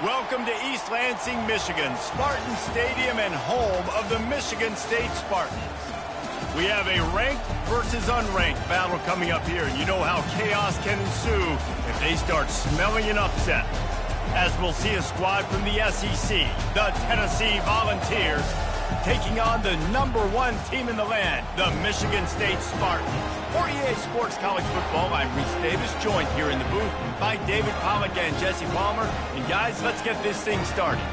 Welcome to East Lansing, Michigan, Spartan Stadium and home of the Michigan State Spartans. We have a ranked versus unranked battle coming up here, and you know how chaos can ensue if they start smelling an upset. As we'll see a squad from the SEC, the Tennessee Volunteers, taking on the #1 team in the land, the Michigan State Spartans. For EA Sports College Football, I'm Reese Davis, joined here in the booth by David Pollack and Jesse Palmer. And guys, let's get this thing started.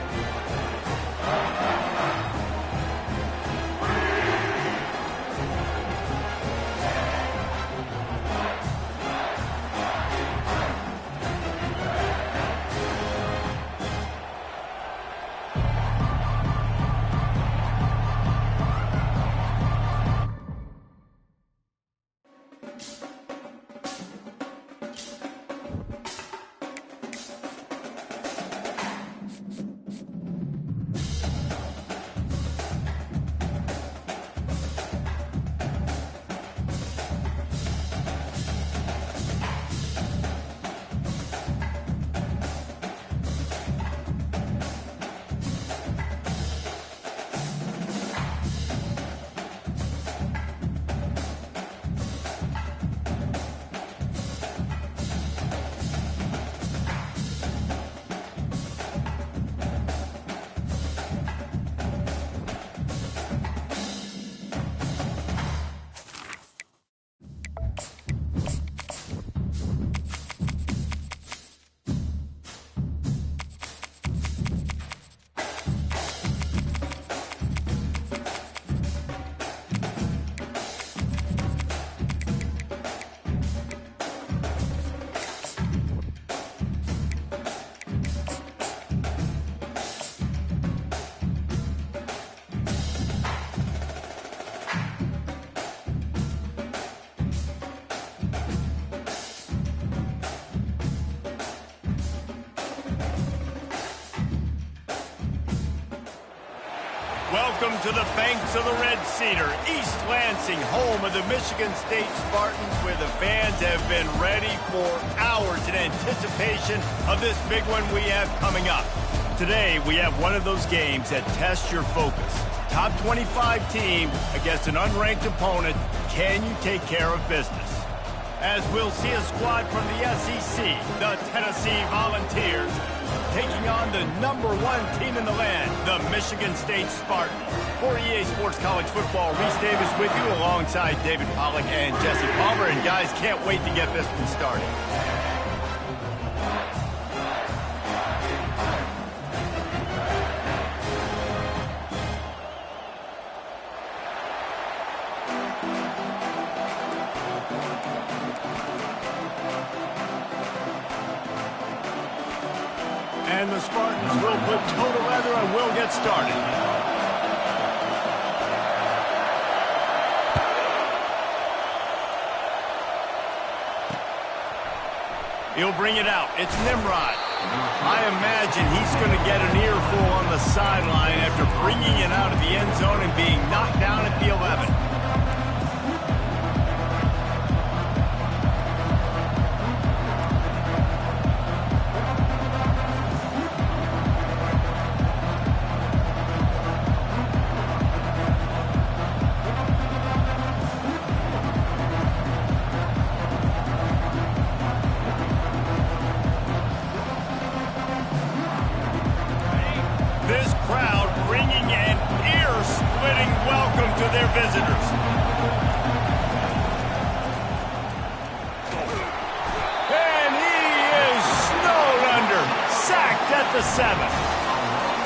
Welcome to the banks of the Red Cedar, East Lansing, home of the Michigan State Spartans, where the fans have been ready for hours in anticipation of this big one we have coming up. Today, we have one of those games that tests your focus. Top 25 team against an unranked opponent. Can you take care of business? As we'll see a squad from the SEC, the Tennessee Volunteers, taking on the #1 team in the land, the Michigan State Spartans. For EA Sports College Football, Reese Davis with you alongside David Pollack and Jesse Palmer. And guys, can't wait to get this one started. And the Spartans will put toe to leather and will get started. He'll bring it out. It's Nimrod. I imagine he's going to get an earful on the sideline after bringing it out of the end zone and being knocked down at the 11. This crowd bringing an ear-splitting welcome to their visitors. And he is snowed under, sacked at the 7.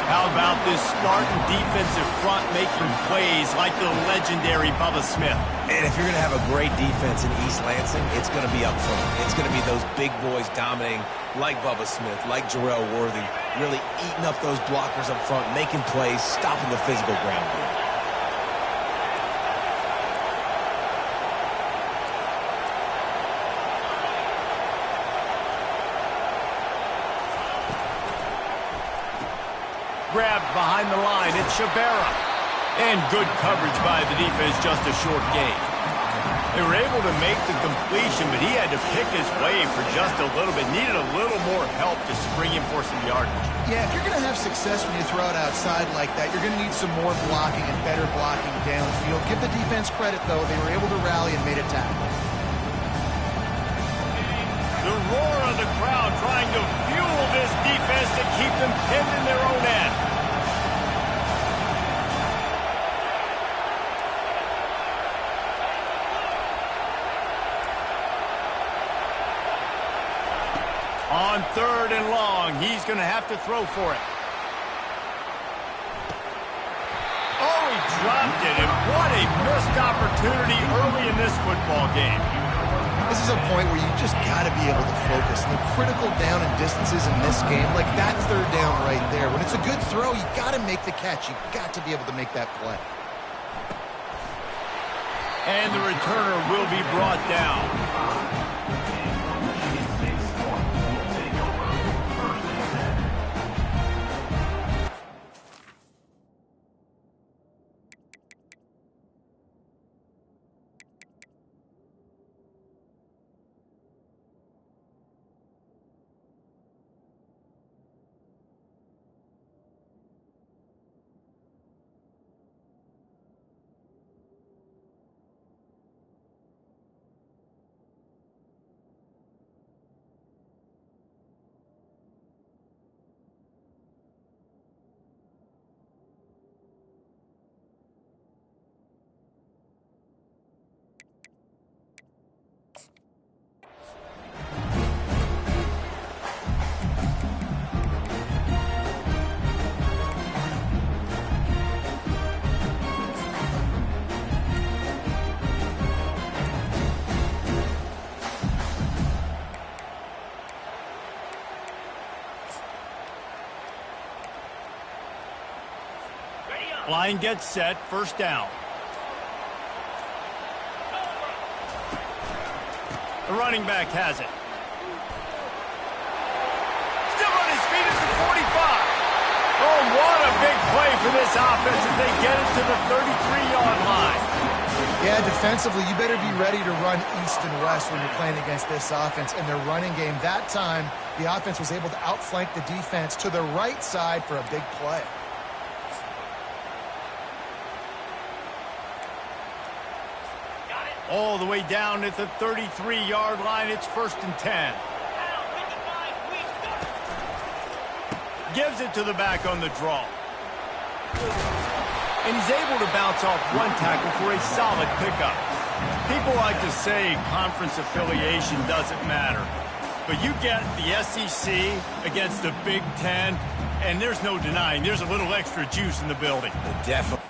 How about this Spartan defensive front making plays like the legendary Bubba Smith? And if you're going to have a great defense in East Lansing, it's going to be up front. It's going to be those big boys dominating like Bubba Smith, like Jarrell Worthy, really eating up those blockers up front, making plays, stopping the physical ground game. Grabbed behind the line, it's Shabera. And good coverage by the defense, just a short gain. They were able to make the completion, but he had to pick his way for just a little bit. Needed a little more help to spring him for some yardage. Yeah, if you're going to have success when you throw it outside like that, you're going to need some more blocking and better blocking downfield. Give the defense credit, though. They were able to rally and made a tackle. The roar of the crowd trying to fuel this defense to keep them pinned in their own end. On 3rd and long, he's going to have to throw for it. Oh, he dropped it, and what a missed opportunity early in this football game. This is a point where you just got to be able to focus. The critical down and distances in this game, like that 3rd down right there. When it's a good throw, you got to make the catch. You got to be able to make that play. And the returner will be brought down. Line gets set, 1st down. The running back has it. Still on his feet at the 45. Oh, what a big play for this offense as they get it to the 33-yard line. Yeah, defensively, you better be ready to run east and west when you're playing against this offense. And their running game, that time, the offense was able to outflank the defense to the right side for a big play. All the way down at the 33-yard line. It's 1st and 10. Gives it to the back on the draw. And he's able to bounce off one tackle for a solid pickup. People like to say conference affiliation doesn't matter. But you get the SEC against the Big Ten, and there's no denying there's a little extra juice in the building. Definitely.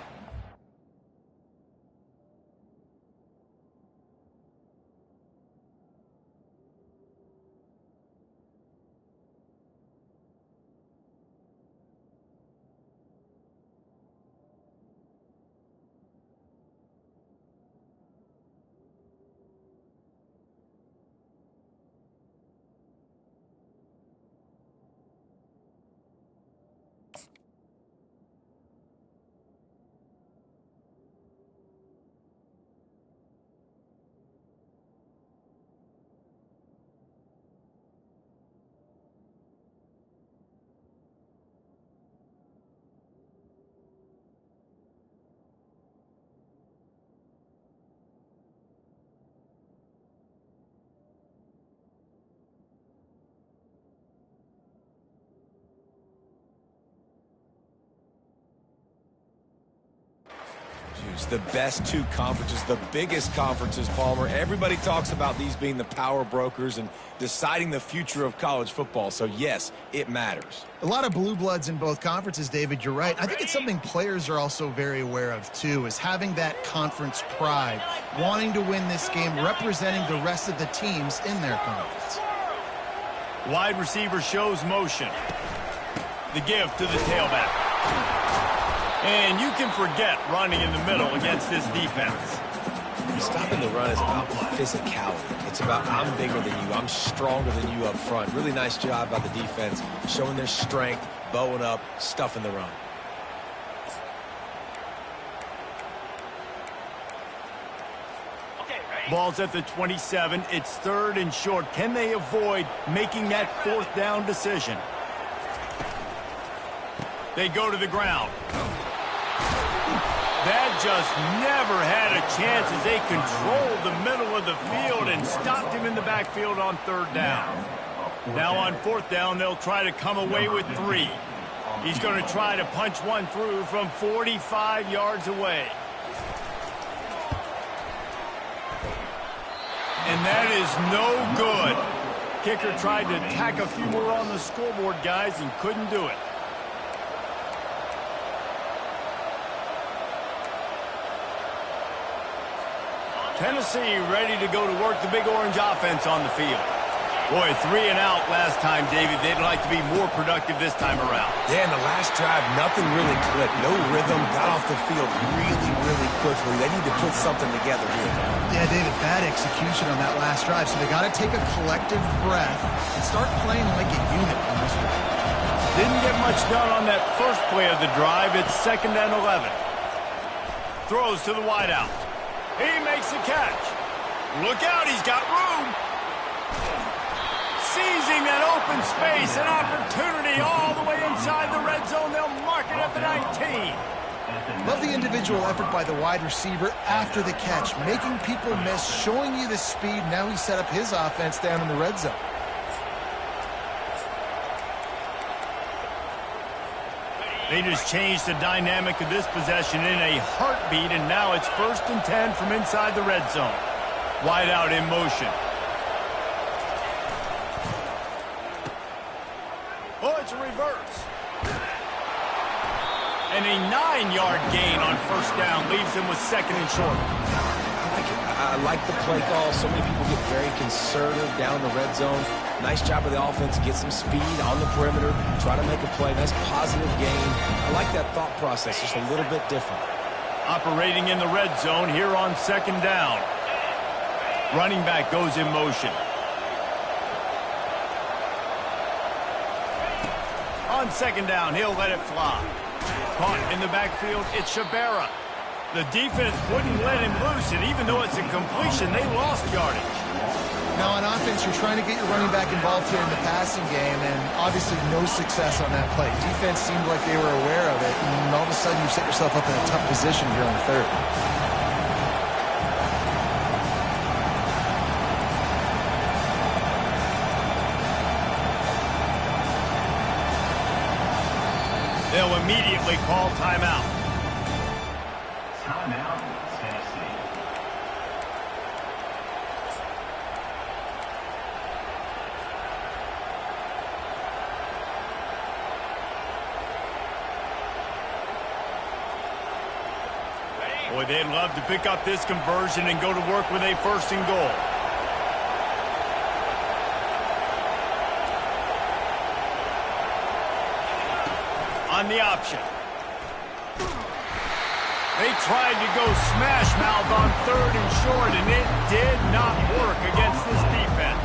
The best 2 conferences, the biggest conferences, Palmer. Everybody talks about these being the power brokers and deciding the future of college football. So, yes, it matters. A lot of blue bloods in both conferences, David. You're right. I think it's something players are also very aware of, too, is having that conference pride, wanting to win this game, representing the rest of the teams in their conference. Wide receiver shows motion. The give to the tailback. And you can forget running in the middle against this defense. Stopping the run is about physicality. It's about I'm bigger than you, I'm stronger than you up front. Really nice job by the defense, showing their strength, bowing up, stuffing the run. Okay, ready? Ball's at the 27. It's 3rd and short. Can they avoid making that 4th down decision? They go to the ground. That just never had a chance as they controlled the middle of the field and stopped him in the backfield on 3rd down. Now on 4th down, they'll try to come away with 3. He's going to try to punch one through from 45 yards away. And that is no good. Kicker tried to tack a few more on the scoreboard, guys, and couldn't do it. Tennessee ready to go to work the Big Orange offense on the field. Boy, 3 and out last time, David. They'd like to be more productive this time around. Yeah, in the last drive, nothing really clicked. No rhythm, got off the field really quickly. They need to put something together here. Yeah, David, bad execution on that last drive. So they got to take a collective breath and start playing like a unit on this drive. Didn't get much done on that first play of the drive. It's 2nd and 11. Throws to the wideout. He makes the catch. Look out, he's got room. Seizing that open space, an opportunity all the way inside the red zone. They'll mark it at the 19. Love the individual effort by the wide receiver after the catch, making people miss, showing you the speed. Now he set up his offense down in the red zone. They just changed the dynamic of this possession in a heartbeat, and now it's 1st and 10 from inside the red zone. Wide out in motion. Oh, it's a reverse. And a 9-yard gain on 1st down leaves them with 2nd and short. I like the play call. So many people get very conservative down the red zone. Nice job of the offense. Get some speed on the perimeter. Try to make a play. Nice positive gain. I like that thought process. Just a little bit different. Operating in the red zone here on 2nd down. Running back goes in motion. On 2nd down, he'll let it fly. Caught in the backfield, it's Shabara. The defense wouldn't let him loose, and even though it's a completion, they lost yardage. Now on offense, you're trying to get your running back involved here in the passing game, and obviously no success on that play. Defense seemed like they were aware of it, and all of a sudden you set yourself up in a tough position here on the 3rd. They'll immediately call timeout. Timeout, Tennessee. Boy, they'd love to pick up this conversion and go to work with a 1st and goal. On the option. They tried to go smash mouth on 3rd and short, and it did not work against this defense.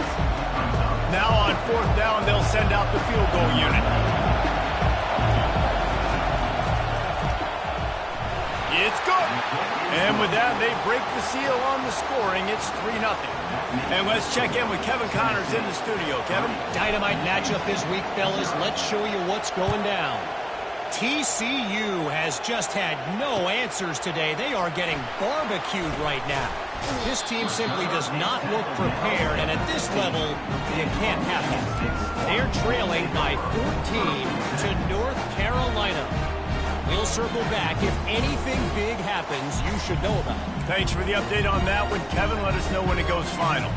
Now on 4th down, they'll send out the field goal unit. It's good. And with that, they break the seal on the scoring. It's 3-0. And let's check in with Kevin Connors in the studio. Kevin? Dynamite matchup this week, fellas. Let's show you what's going down. TCU has just had no answers today. They are getting barbecued right now. This team simply does not look prepared, and at this level, you can't have it. They're trailing by 14 to North Carolina. We'll circle back. If anything big happens, you should know about it. Thanks for the update on that one, Kevin. Let us know when it goes final.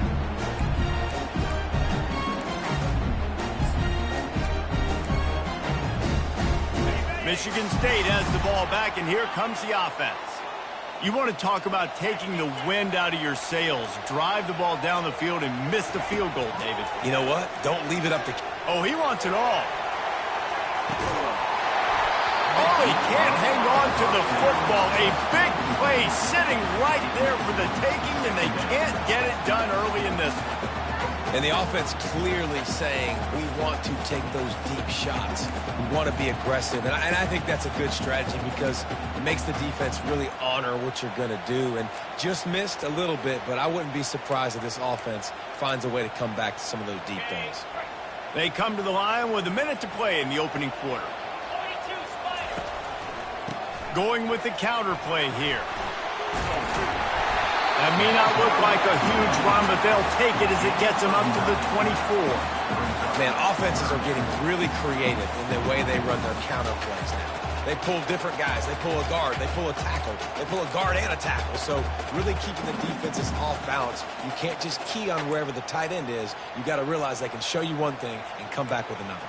Michigan State has the ball back, and here comes the offense. You want to talk about taking the wind out of your sails. Drive the ball down the field and miss the field goal, David. You know what? Don't leave it up to... Oh, he wants it all. Oh, he can't hang on to the football. A big play sitting right there for the taking, and they can't get it done early in this one. And the offense clearly saying, we want to take those deep shots. We want to be aggressive. And I think that's a good strategy because it makes the defense really honor what you're going to do. And just missed a little bit, but I wouldn't be surprised if this offense finds a way to come back to some of those deep things. They come to the line with a minute to play in the opening quarter. Going with the counter play here. That may not look like a huge run, but they'll take it as it gets them up to the 24. Man, offenses are getting really creative in the way they run their counter plays now. They pull different guys. They pull a guard. They pull a tackle. They pull a guard and a tackle. So really keeping the defenses off balance. You can't just key on wherever the tight end is. You got to realize they can show you one thing and come back with another.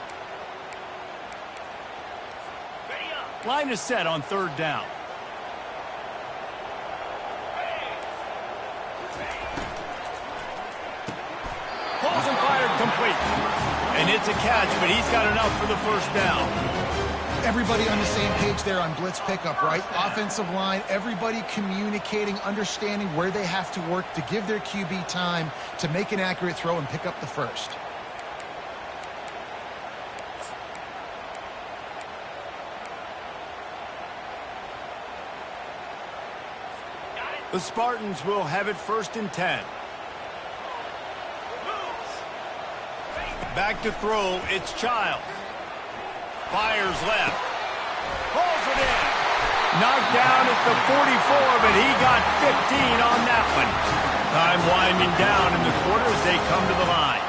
Line is set on third down. Balls and fired complete. And it's a catch, but he's got enough for the first down. Everybody on the same page there on blitz pickup, right? Offensive line, everybody communicating, understanding where they have to work to give their QB time to make an accurate throw and pick up the first. The Spartans will have it 1st and 10. Back to throw, it's Child. Fires left. Pulls it in. Knocked down at the 44, but he got 15 on that one. Time winding down in the quarter as they come to the line.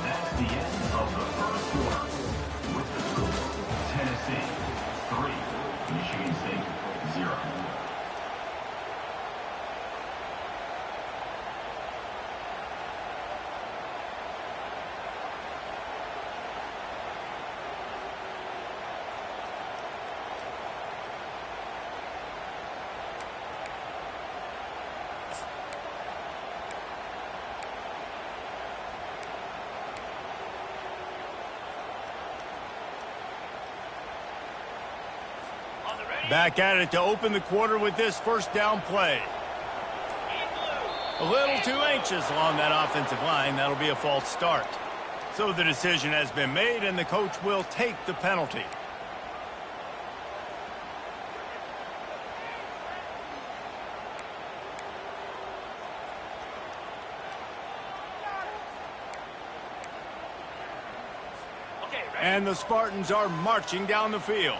That's the end of the first quarter. With the score, Tennessee 3, Michigan State 0. Back at it to open the quarter with this first down play. A little too anxious along that offensive line. That'll be a false start. So the decision has been made, and the coach will take the penalty. And the Spartans are marching down the field.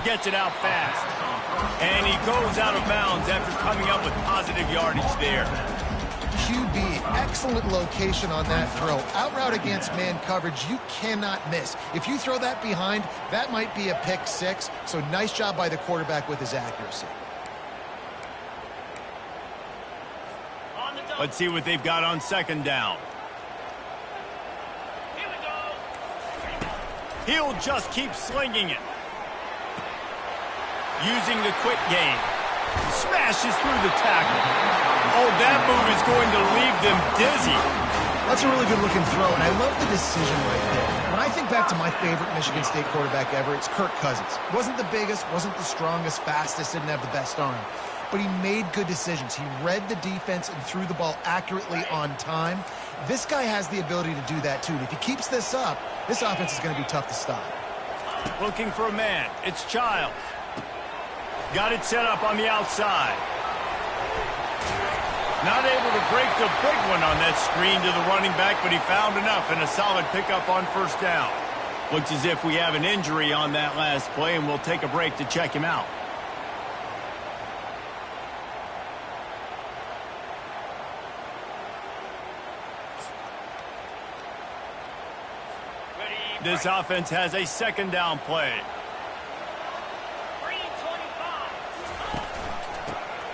Gets it out fast. And he goes out of bounds after coming up with positive yardage there. QB, excellent location on that throw. Out route against man coverage, you cannot miss. If you throw that behind, that might be a pick six. So nice job by the quarterback with his accuracy. Let's see what they've got on second down. He'll just keep slinging it. Using the quick game. Smashes through the tackle. Oh, that move is going to leave them dizzy. That's a really good-looking throw, and I love the decision right there. When I think back to my favorite Michigan State quarterback ever, it's Kirk Cousins. Wasn't the biggest, wasn't the strongest, fastest, didn't have the best arm. But he made good decisions. He read the defense and threw the ball accurately on time. This guy has the ability to do that, too. And if he keeps this up, this offense is going to be tough to stop. Looking for a man. It's Childs. Got it set up on the outside. Not able to break the big one on that screen to the running back, but he found enough and a solid pickup on first down. Looks as if we have an injury on that last play, and we'll take a break to check him out. This offense has a second down play.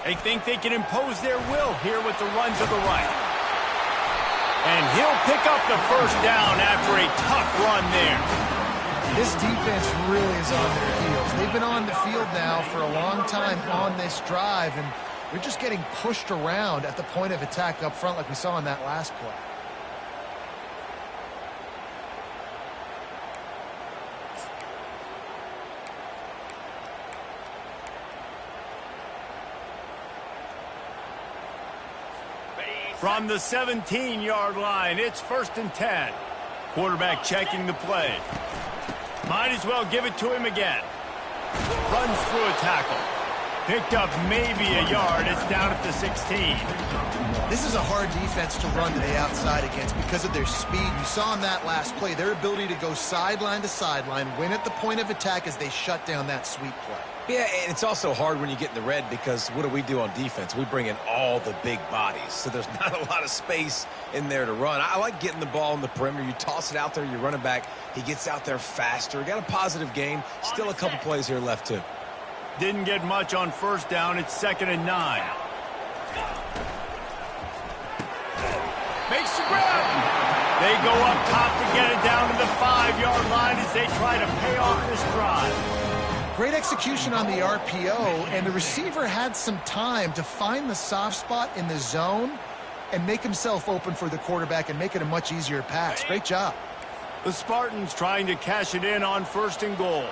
They think they can impose their will here with the run to the right. And he'll pick up the first down after a tough run there. This defense really is on their heels. They've been on the field now for a long time on this drive, and they're just getting pushed around at the point of attack up front like we saw in that last play. From the 17-yard line, it's 1st and 10. Quarterback checking the play. Might as well give it to him again. Runs through a tackle. Picked up maybe a yard. It's down at the 16. This is a hard defense to run to the outside against because of their speed. You saw in that last play their ability to go sideline to sideline, win at the point of attack as they shut down that sweep play. Yeah, and it's also hard when you get in the red because what do we do on defense? We bring in all the big bodies, so there's not a lot of space in there to run. I like getting the ball in the perimeter. You toss it out there, you're running back. He gets out there faster. Got a positive game. Still a couple plays here left, too. Didn't get much on 1st down. It's 2nd and 9. Makes the grab. They go up top to get it down to the 5-yard line as they try to pay off this drive. Great execution on the RPO, and the receiver had some time to find the soft spot in the zone and make himself open for the quarterback and make it a much easier pass. Great job. The Spartans trying to cash it in on 1st and goal.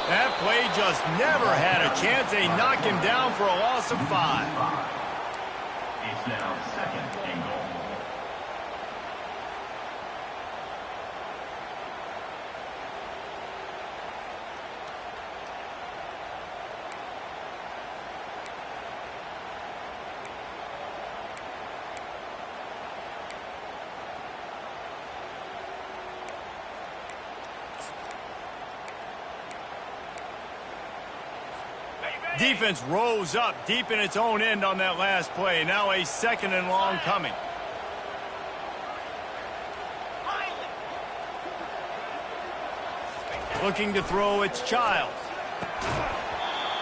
That play just never had a chance. They knock him down for a loss of 5. It's now 2nd and goal. Defense rose up deep in its own end on that last play. Now a 2nd and long coming. Looking to throw, it's Childs.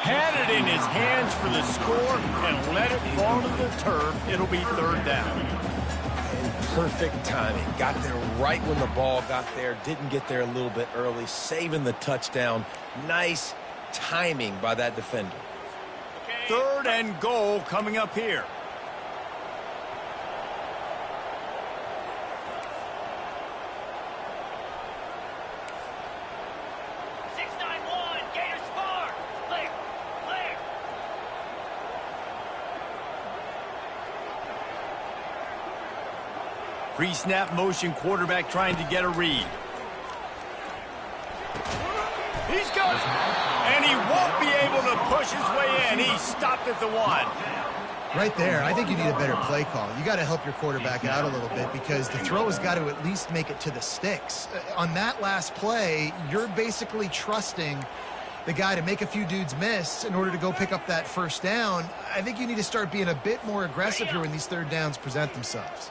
Had it in his hands for the score and let it fall to the turf. It'll be 3rd down. And perfect timing. Got there right when the ball got there. Didn't get there a little bit early. Saving the touchdown. Nice timing by that defender. 3rd and goal coming up here. Pre-snap motion, quarterback trying to get a read. He's got it. And he won't be able to push his way in. He stopped at the 1. Right there, I think you need a better play call. You got to help your quarterback out a little bit because the throw has got to at least make it to the sticks. On that last play, you're basically trusting the guy to make a few dudes miss in order to go pick up that 1st down. I think you need to start being a bit more aggressive here when these 3rd downs present themselves.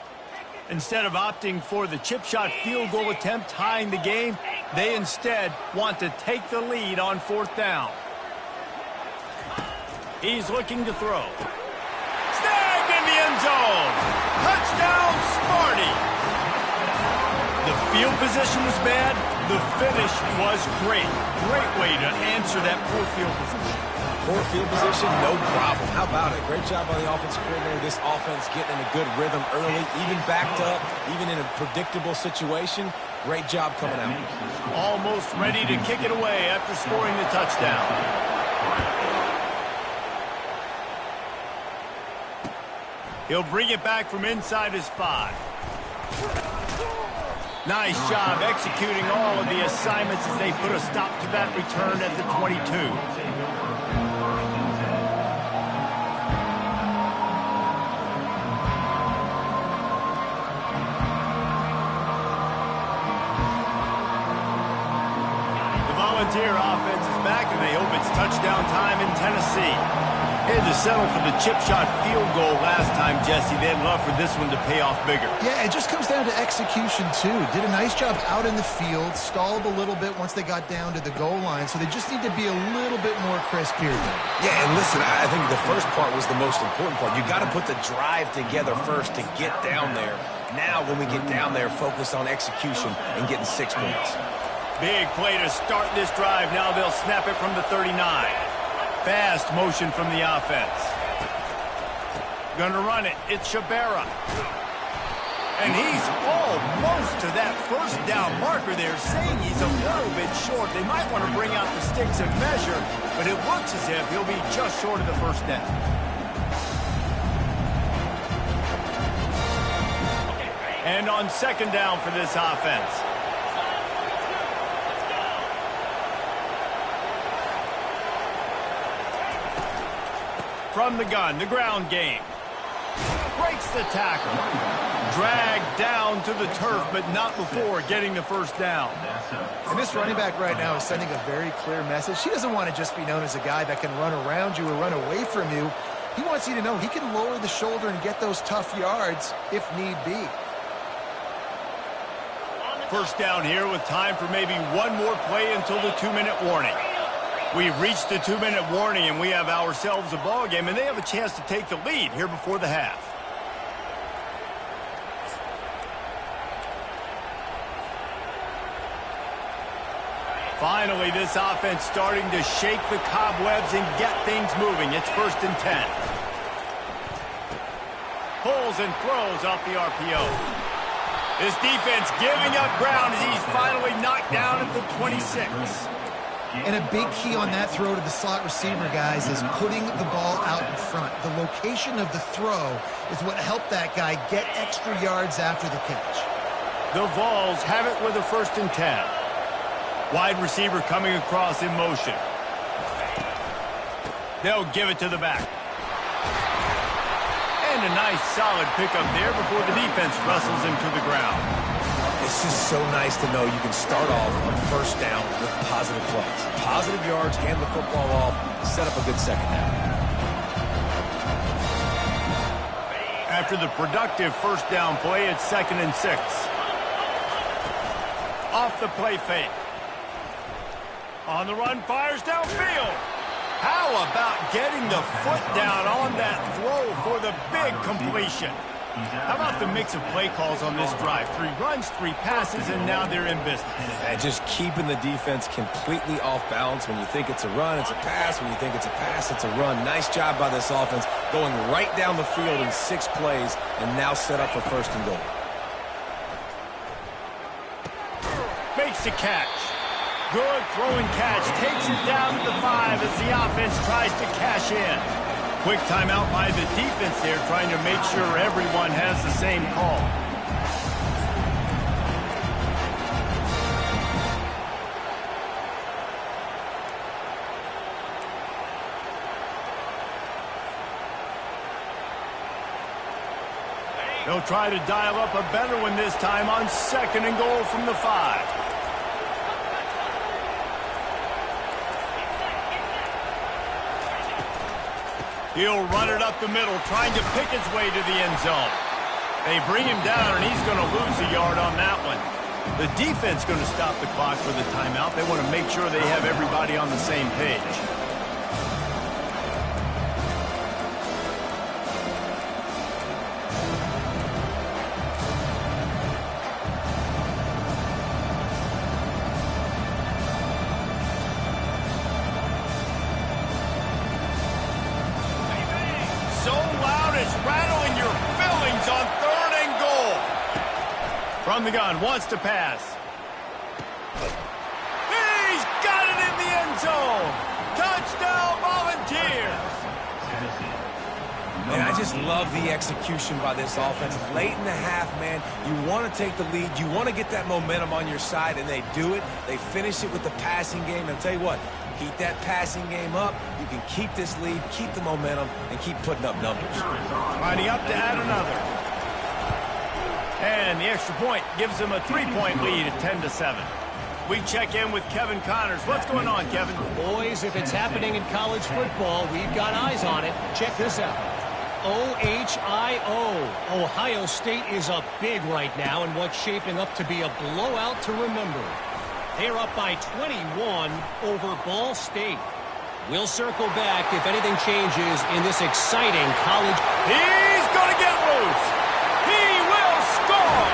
Instead of opting for the chip shot field goal attempt tying the game, they instead want to take the lead on 4th down. He's looking to throw. Snagged in the end zone. Touchdown, Sparty. The field position was bad. The finish was great. Great way to answer that poor field position. Poor field position, no problem. How about it? Great job by the offensive coordinator. This offense getting in a good rhythm early, even backed up, even in a predictable situation. Great job coming out. Almost ready to kick it away after scoring the touchdown. He'll bring it back from inside his 5. Nice job executing all of the assignments as they put a stop to that return at the 22. Volunteer offense is back, and they hope it's touchdown time in Tennessee. Had to settle for the chip shot field goal last time, Jesse. They'd love for this one to pay off bigger. Yeah, it just comes down to execution, too. Did a nice job out in the field, stalled a little bit once they got down to the goal line, so they just need to be a little bit more crisp here. Yeah, and listen, I think the first part was the most important part. You got to put the drive together first to get down there. Now, when we get down there, focus on execution and getting 6 points. Big play to start this drive. Now they'll snap it from the 39. Fast motion from the offense. Gonna run it. It's Shabera. And he's almost to that first down marker there, saying he's a little bit short. They might want to bring out the sticks and measure, but it looks as if he'll be just short of the first down. And on second down for this offense. From the gun, the ground game. Breaks the tackle. Dragged down to the turf, but not before getting the first down. And this running back right now is sending a very clear message. He doesn't want to just be known as a guy that can run around you or run away from you. He wants you to know he can lower the shoulder and get those tough yards if need be. First down here with time for maybe one more play until the 2-minute warning. We've reached the 2-minute warning, and we have ourselves a ball game, and they have a chance to take the lead here before the half. Finally, this offense starting to shake the cobwebs and get things moving. It's 1st and 10. Pulls and throws off the RPO. This defense giving up ground as he's finally knocked down at the 26. And a big key on that throw to the slot receiver, guys, is putting the ball out in front. The location of the throw is what helped that guy get extra yards after the catch. The Vols have it with a 1st and 10. Wide receiver coming across in motion. They'll give it to the back. And a nice solid pickup there before the defense wrestles him to the ground. It's just so nice to know you can start off on first down with positive plays. Positive yards, hand the football off, set up a good second half. After the productive first down play, it's 2nd and 6. Off the play fake. On the run, fires downfield. How about getting the foot down on that throw for the big completion? How about the mix of play calls on this drive? 3 runs, 3 passes, and now they're in business. And just keeping the defense completely off balance. When you think it's a run, it's a pass. When you think it's a pass, it's a run. Nice job by this offense going right down the field in 6 plays and now set up for 1st and goal. Makes the catch. Good throwing catch. Takes it down to the 5 as the offense tries to cash in. Quick timeout by the defense there, trying to make sure everyone has the same call. They'll try to dial up a better one this time on 2nd and goal from the 5. He'll run it up the middle, trying to pick his way to the end zone. They bring him down, and he's going to lose a yard on that one. The defense going to stop the clock for the timeout. They want to make sure they have everybody on the same page. From the gun, wants to pass. He's got it in the end zone. Touchdown, Volunteers. And I just love the execution by this offense. Late in the half, man, you want to take the lead. You want to get that momentum on your side, and they do it. They finish it with the passing game. And I'll tell you what, keep that passing game up. You can keep this lead, keep the momentum, and keep putting up numbers. Lining up to add another. And the extra point gives them a 3-point lead at 10-7. We check in with Kevin Connors. What's going on, Kevin? Boys, if it's happening in college football, we've got eyes on it. Check this out. OHIO. Ohio State is up big right now in what's shaping up to be a blowout to remember. They're up by 21 over Ball State. We'll circle back if anything changes in this exciting college. He's going to get loose. He will score.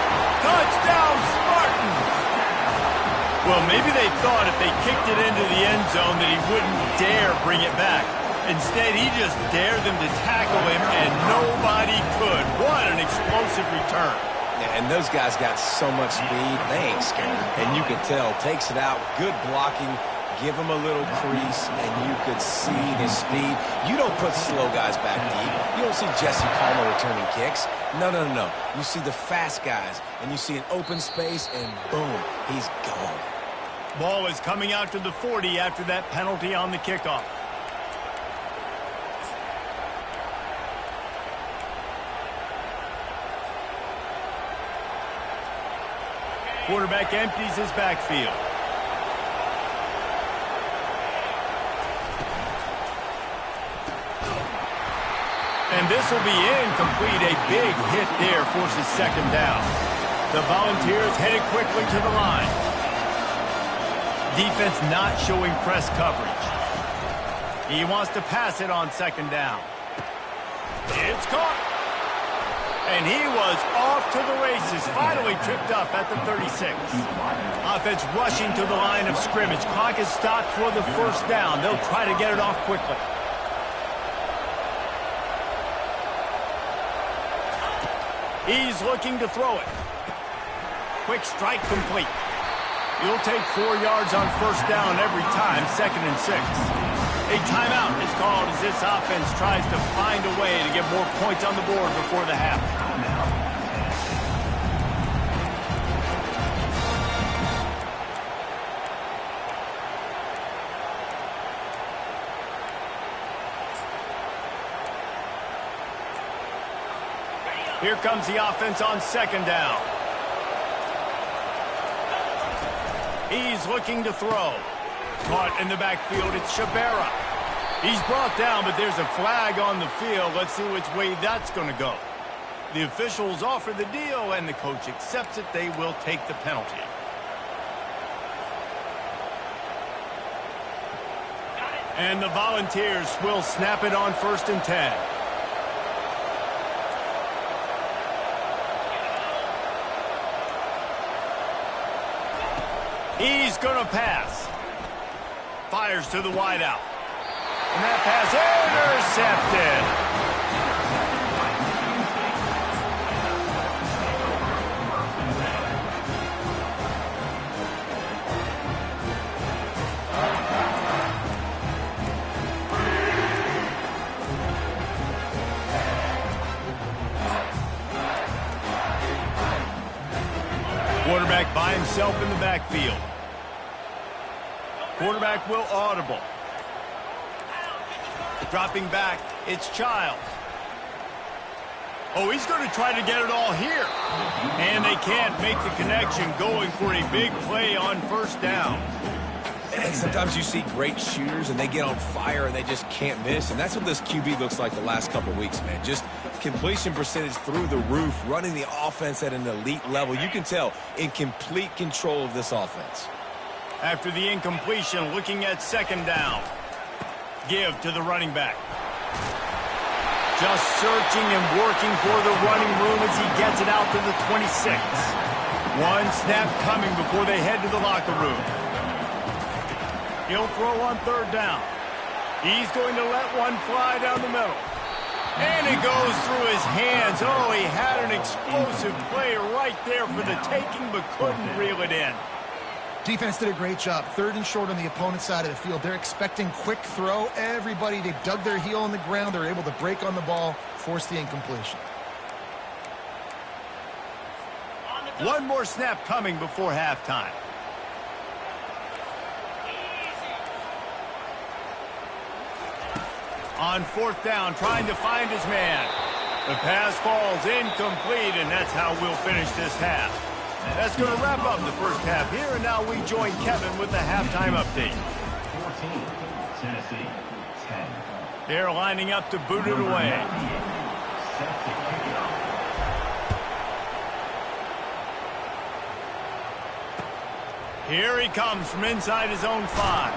Touchdown, Spartans. Well, maybe they thought if they kicked it into the end zone that he wouldn't dare bring it back. Instead, he just dared them to tackle him, and nobody could. What an explosive return. And those guys got so much speed, they ain't scared. And you can tell, takes it out, good blocking, give him a little crease, and you could see the speed. You don't put slow guys back deep. You don't see Jesse Palmer returning kicks. No, no, no, no. You see the fast guys, and you see an open space, and boom, he's gone. Ball is coming out to the 40 after that penalty on the kickoff. Quarterback empties his backfield. And this will be incomplete. A big hit there forces second down. The Volunteers headed quickly to the line. Defense not showing press coverage. He wants to pass it on second down. It's caught. And he was off to the races, finally tripped up at the 36. Offense rushing to the line of scrimmage. Clock is stopped for the first down. They'll try to get it off quickly. He's looking to throw it. Quick strike complete. He'll take 4 yards on first down every time, 2nd and 6. A timeout is called as this offense tries to find a way to get more points on the board before the half. Here comes the offense on second down. He's looking to throw. Caught in the backfield, it's Shabera. He's brought down, but there's a flag on the field. Let's see which way that's going to go. The officials offer the deal, and the coach accepts it. They will take the penalty. And the Volunteers will snap it on 1st and 10. He's going to pass. Fires to the wideout. And that pass intercepted. Quarterback by himself in the backfield. Quarterback will audible. Dropping back, it's Childs. Oh, he's going to try to get it all here. And they can't make the connection, going for a big play on first down. And sometimes you see great shooters and they get on fire and they just can't miss. And that's what this QB looks like the last couple of weeks, man. Just completion percentage through the roof, running the offense at an elite level. You can tell in complete control of this offense. After the incompletion, looking at second down. Give to the running back. Just searching and working for the running room as he gets it out to the 26. One snap coming before they head to the locker room. He'll throw on third down. He's going to let one fly down the middle. And it goes through his hands. Oh, he had an explosive play right there for the taking, but couldn't reel it in. Defense did a great job. 3rd and short on the opponent's side of the field. They're expecting quick throw. Everybody, they dug their heel on the ground. They're able to break on the ball, force the incompletion. One more snap coming before halftime. On 4th down, trying to find his man. The pass falls incomplete, and that's how we'll finish this half. That's going to wrap up the first half here, and now we join Kevin with the halftime update. 14, Tennessee, 10. They're lining up to boot it away. Set to kick it off. Here he comes from inside his own 5.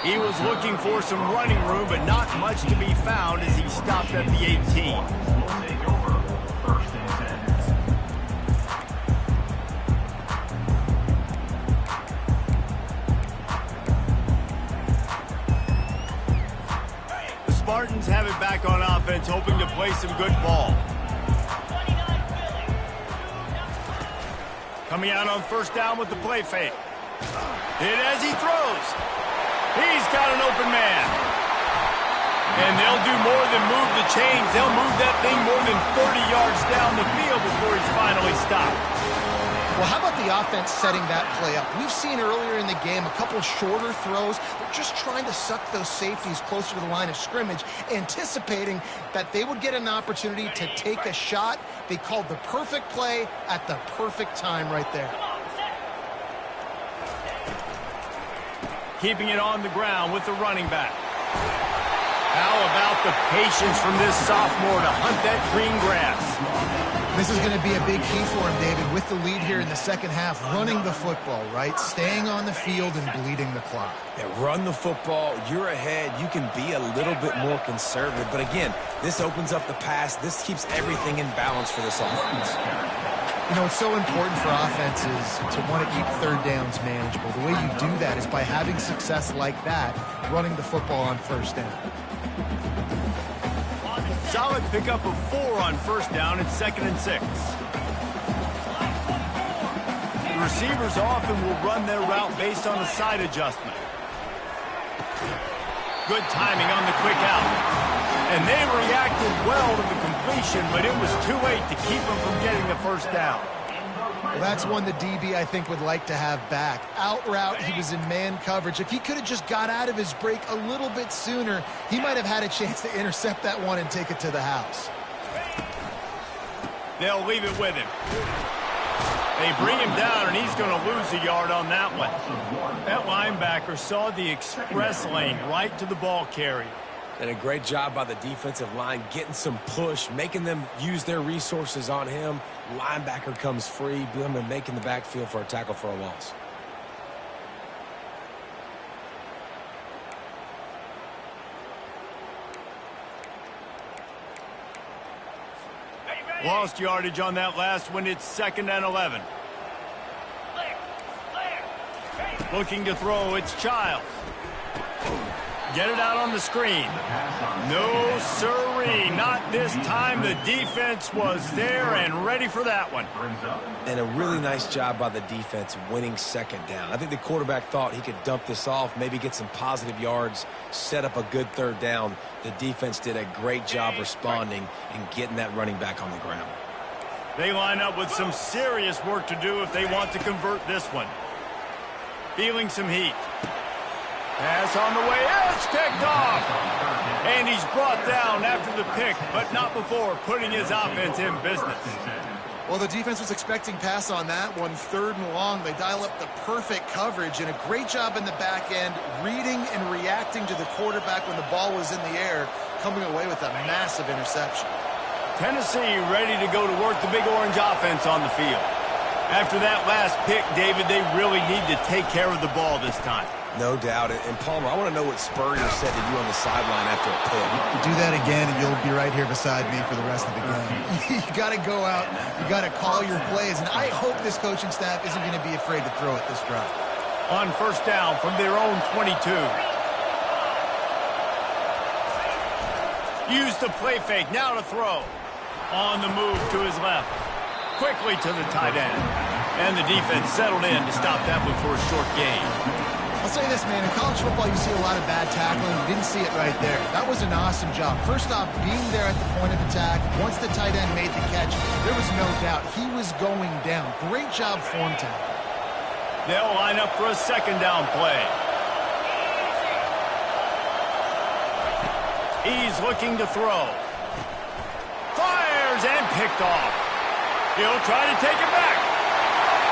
He was looking for some running room, but not much to be found as he stopped at the 18. Will take over 1st and 10. The Spartans have it back on offense, hoping to play some good ball. Coming out on first down with the play fake. Hit as he throws. He's got an open man. And they'll do more than move the chains. They'll move that thing more than 30 yards down the field before he's finally stopped. Well, how about the offense setting that play up? We've seen earlier in the game a couple shorter throws. They're just trying to suck those safeties closer to the line of scrimmage, anticipating that they would get an opportunity to take a shot. They called the perfect play at the perfect time right there. Keeping it on the ground with the running back. How about the patience from this sophomore to hunt that green grass? This is going to be a big key for him, David, with the lead here in the second half, running the football, right? Staying on the field and bleeding the clock. Yeah, run the football. You're ahead. You can be a little bit more conservative. But again, this opens up the pass. This keeps everything in balance for this offense. You know, it's so important for offenses to want to keep third downs manageable. The way you do that is by having success like that, running the football on first down. Solid pickup of 4 on first down. It's 2nd and 6. The receivers often will run their route based on a side adjustment. Good timing on the quick out. And they reacted well to the completion, but it was too late to keep them from getting the first down. Well, that's one the DB, I think, would like to have back. Out route, he was in man coverage. If he could have just got out of his break a little bit sooner, he might have had a chance to intercept that one and take it to the house. They'll leave it with him. They bring him down, and he's going to lose a yard on that one. That linebacker saw the express lane right to the ball carrier. And a great job by the defensive line getting some push, making them use their resources on him. Linebacker comes free, making the backfield for a tackle for a loss. Lost yardage on that last one. It's 2nd and 11. Looking to throw, it's Childs. Get it out on the screen. No, sirree, not this time. The defense was there and ready for that one. And a really nice job by the defense winning second down. I think the quarterback thought he could dump this off, maybe get some positive yards, set up a good third down. The defense did a great job responding and getting that running back on the ground. They line up with some serious work to do if they want to convert this one. Feeling some heat. Pass on the way, it's picked off. And he's brought down after the pick, but not before putting his offense in business. Well, the defense was expecting pass on that one, 3rd and long. They dial up the perfect coverage and a great job in the back end, reading and reacting to the quarterback when the ball was in the air, coming away with a massive interception. Tennessee ready to go to work the Big Orange offense on the field. After that last pick, David, they really need to take care of the ball this time. No doubt. And Palmer, I want to know what Spurrier said to you on the sideline after a pick. Do that again, and you'll be right here beside me for the rest of the game. You got to go out. You got to call your plays, and I hope this coaching staff isn't going to be afraid to throw it this drive. On first down from their own 22. Use the play fake. Now to throw. On the move to his left. Quickly to the tight end. And the defense settled in to stop that one for a short gain. I'll say this, man. In college football, you see a lot of bad tackling. You didn't see it right there. That was an awesome job. First off, being there at the point of attack. Once the tight end made the catch, there was no doubt he was going down. Great job form tackle. They'll line up for a 2nd down play. He's looking to throw. Fires and picked off. He'll try to take it back.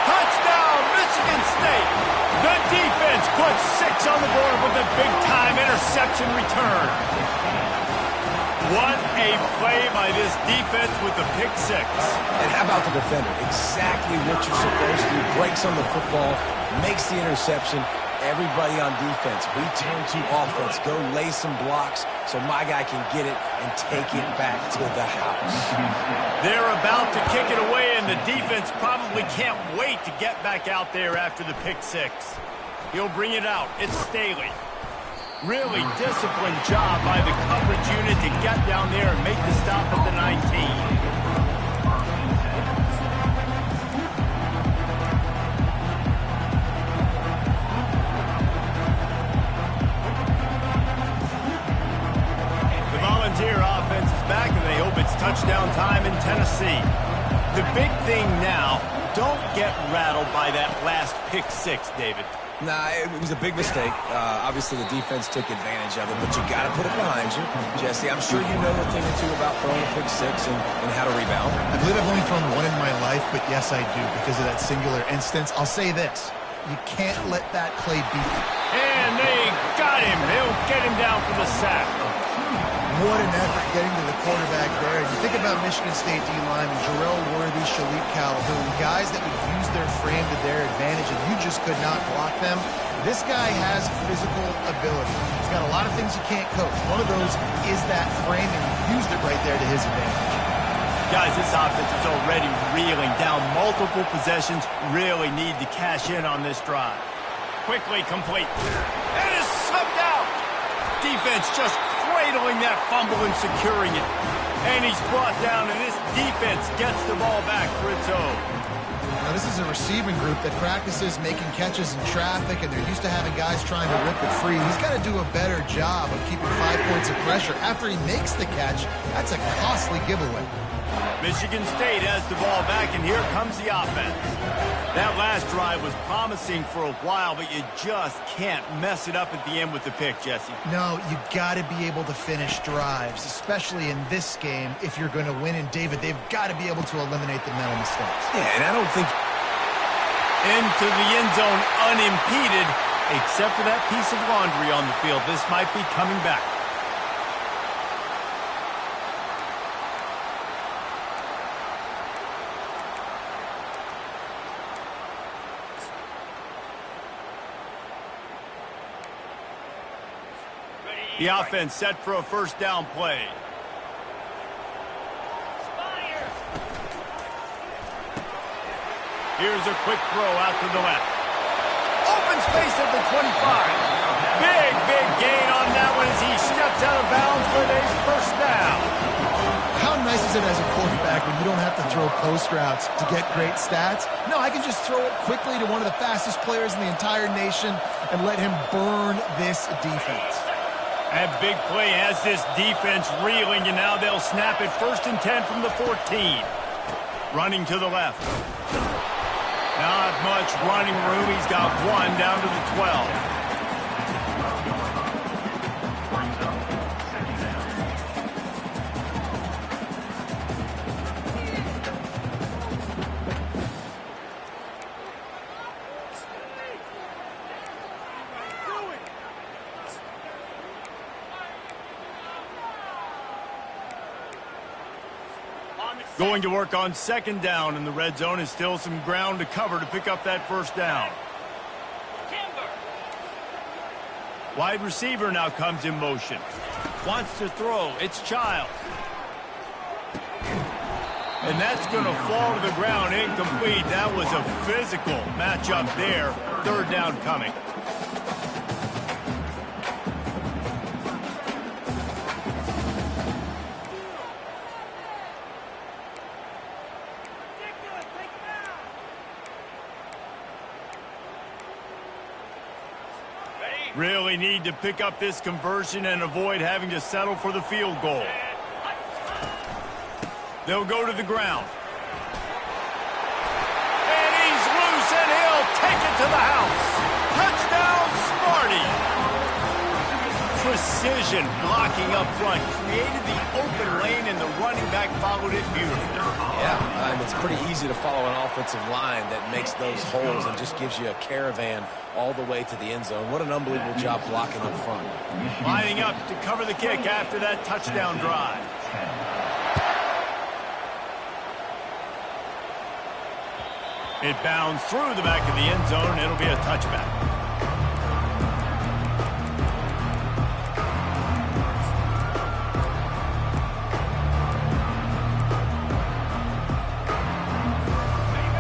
Touchdown, Michigan State. The defense puts 6 on the board with a big-time interception return. What a play by this defense with the pick 6. And how about the defender? Exactly what you're supposed to do. Breaks on the football, makes the interception. Everybody on defense, we turn to offense. Go lay some blocks so my guy can get it and take it back to the house. They're about to kick it away, and the defense probably can't wait to get back out there after the pick 6. He'll bring it out. It's Staley. Really disciplined job by the coverage unit to get down there and make the stop at the 19. touchdown time in Tennessee. The big thing now, don't get rattled by that last pick six, David. Nah, it was a big mistake. Obviously, the defense took advantage of it, but you got to put it behind you. Jesse, I'm sure you know a thing or two about throwing a pick six and how to rebound. I believe I've only thrown one in my life, but yes, I do because of that singular instance. I'll say this. You can't let that play beat you. And they got him. They'll get him down for the sack. What an effort getting to the quarterback there. You think about Michigan State D-line, Jarrell Worthy, Shalik Calhoun, guys that would use their frame to their advantage, and you just could not block them. This guy has physical ability. He's got a lot of things you can't coach. One of those is that frame, and he used it right there to his advantage. Guys, this offense is already reeling down multiple possessions. Really need to cash in on this drive. Quickly complete. And is subbed out. Defense just cradling that fumble and securing it. And he's brought down, and this defense gets the ball back for its own. Now, this is a receiving group that practices making catches in traffic, and they're used to having guys trying to rip it free. He's got to do a better job of keeping 5 points of pressure. After he makes the catch, that's a costly giveaway. Michigan State has the ball back, and here comes the offense. That last drive was promising for a while, but you just can't mess it up at the end with the pick, Jesse. No, you got to be able to finish drives, especially in this game if you're going to win. And, David, they've got to be able to eliminate the mental mistakes. Yeah, and I don't think... Into the end zone unimpeded, except for that piece of laundry on the field. This might be coming back. The offense set for a first down play. Here's a quick throw out to the left. Open space at the 25. Big gain on that one as he steps out of bounds with a first down. How nice is it as a quarterback when you don't have to throw post routes to get great stats? No, I can just throw it quickly to one of the fastest players in the entire nation and let him burn this defense. That big play has this defense reeling, and now they'll snap it 1st and 10 from the 14. Running to the left. Not much running room. He's got one down to the 12. Going to work on 2nd down in the red zone. Is still some ground to cover to pick up that first down. Wide receiver now comes in motion. Wants to throw. It's Childs. And that's going to fall to the ground incomplete. That was a physical matchup there. 3rd down coming. Really need to pick up this conversion and avoid having to settle for the field goal. They'll go to the ground. And he's loose, and he'll take it to the house. Touchdown, Smarty. Precision blocking up front. Created the open lane, and the running back followed it beautifully. Yeah, it's pretty easy to follow an offensive line that makes those holes and just gives you a caravan all the way to the end zone. What an unbelievable job blocking up front. Lining up to cover the kick after that touchdown drive. It bounds through the back of the end zone. It'll be a touchback.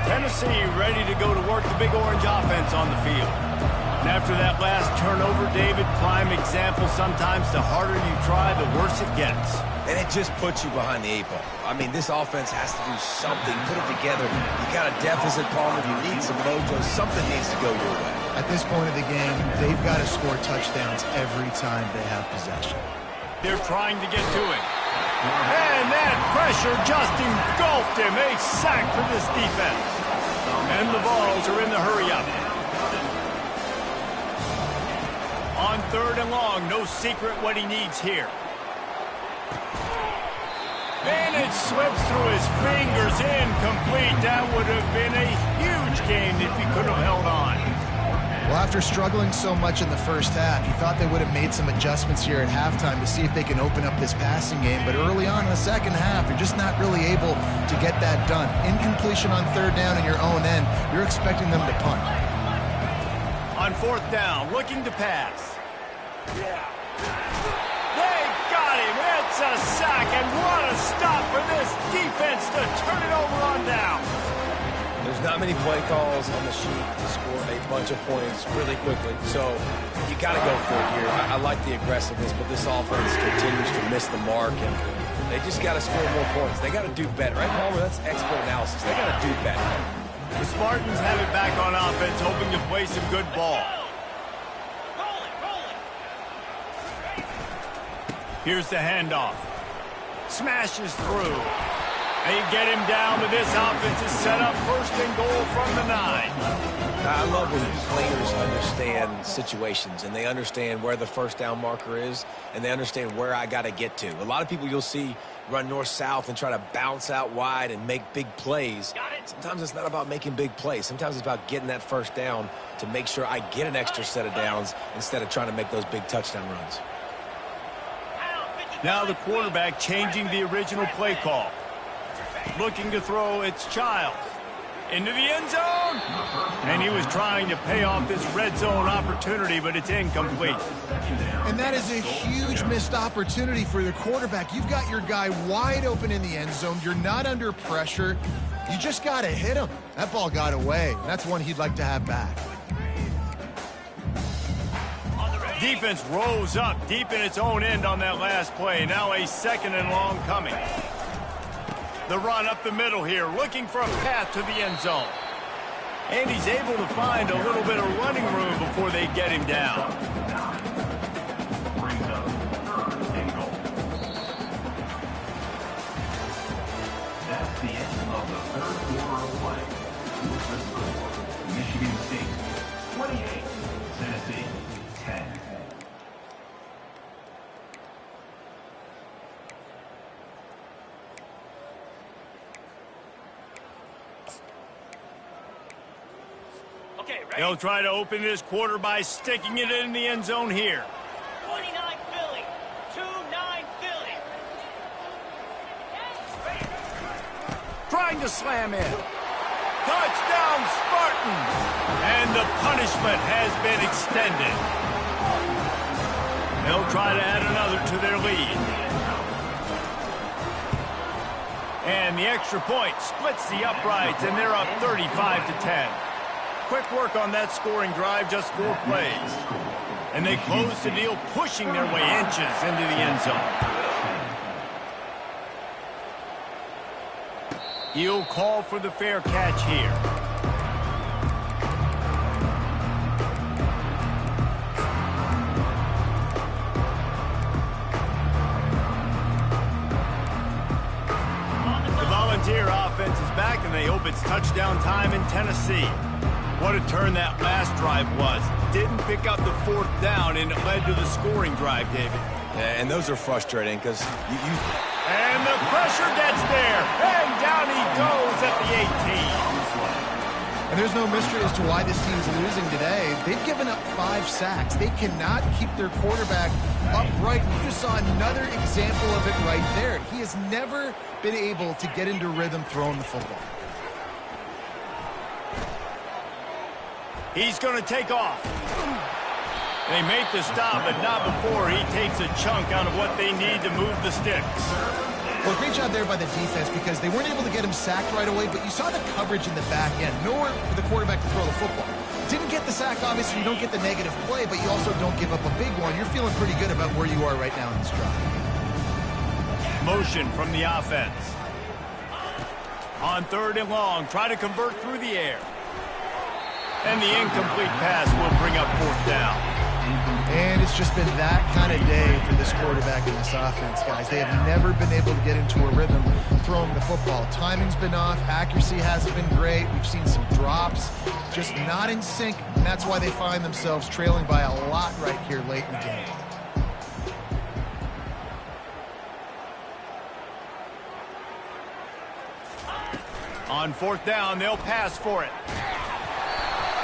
Tennessee ready to go to work the Big Orange offense on the field. And after that last turnover, David, prime example, sometimes the harder you try, the worse it gets. And it just puts you behind the 8 ball. I mean, this offense has to do something, put it together. You got a deficit problem, you need some mojo, something needs to go your way. At this point of the game, they've got to score touchdowns every time they have possession. They're trying to get to it. And that pressure just engulfed him. A sack for this defense. And the Vols are in the hurry-up. On 3rd and long, no secret what he needs here. And it slips through his fingers, incomplete. That would have been a huge gain if he could have held on. Well, after struggling so much in the first half, you thought they would have made some adjustments here at halftime to see if they can open up this passing game. But early on in the second half, you're just not really able to get that done. Incompletion on 3rd down in your own end, you're expecting them to punt. On 4th down, looking to pass. They got him. It's a sack, and what a stop for this defense to turn it over on down. There's not many play calls on the sheet to score a bunch of points really quickly, so you got to go for it here. I like the aggressiveness, but this offense continues to miss the mark, and they just got to score more points. They got to do better, right, Palmer? That's expert analysis. They got to do better. The Spartans have it back on offense, hoping to play some good ball. Here's the handoff. Smashes through. They get him down to this offense is set up 1st and goal from the 9. I love when players understand situations and they understand where the 1st down marker is and they understand where I got to get to. A lot of people you'll see run north-south and try to bounce out wide and make big plays. Sometimes it's not about making big plays. Sometimes it's about getting that 1st down to make sure I get an extra set of downs instead of trying to make those big touchdown runs. Now the quarterback changing the original play call. Looking to throw, it's Childs. Into the end zone. And he was trying to pay off this red zone opportunity, but it's incomplete. And that is a huge missed opportunity for the quarterback. You've got your guy wide open in the end zone. You're not under pressure. You just got to hit him. That ball got away. That's one he'd like to have back. Defense rose up deep in its own end on that last play. Now a 2nd and long coming. The run up the middle here, looking for a path to the end zone. And he's able to find a little bit of running room before they get him down. Brings up 3rd and goal. That's the end of the 3rd quarter of play. The score, Michigan State 28, Tennessee 10. They'll try to open this quarter by sticking it in the end zone here. 29 Philly, 2-9 Philly. Trying to slam in. Touchdown Spartans! And the punishment has been extended. They'll try to add another to their lead. And the extra point splits the uprights, and they're up 35-10. Quick work on that scoring drive, just 4 plays. And they close the deal, pushing their way inches into the end zone. He'll call for the fair catch here. The Volunteer offense is back, and they hope it's touchdown time in Tennessee. What a turn that last drive was. Didn't pick up the 4th down, and it led to the scoring drive, David. Yeah, and those are frustrating because you... And the pressure gets there. And down he goes at the 18. And there's no mystery as to why this team's losing today. They've given up 5 sacks. They cannot keep their quarterback upright. You just saw another example of it right there. He has never been able to get into rhythm throwing the football. He's going to take off. They make the stop, but not before he takes a chunk out of what they need to move the sticks. Well, great job there by the defense because they weren't able to get him sacked right away, but you saw the coverage in the back end. Nowhere for the quarterback to throw the football. Didn't get the sack, obviously. You don't get the negative play, but you also don't give up a big one. You're feeling pretty good about where you are right now in this drive. Motion from the offense. On 3rd and long, try to convert through the air. And the incomplete pass will bring up 4th down. And it's just been that kind of day for this quarterback and this offense, guys. They have never been able to get into a rhythm throwing the football. Timing's been off. Accuracy hasn't been great. We've seen some drops, just not in sync, and that's why they find themselves trailing by a lot right here late in the game. On fourth down, they'll pass for it.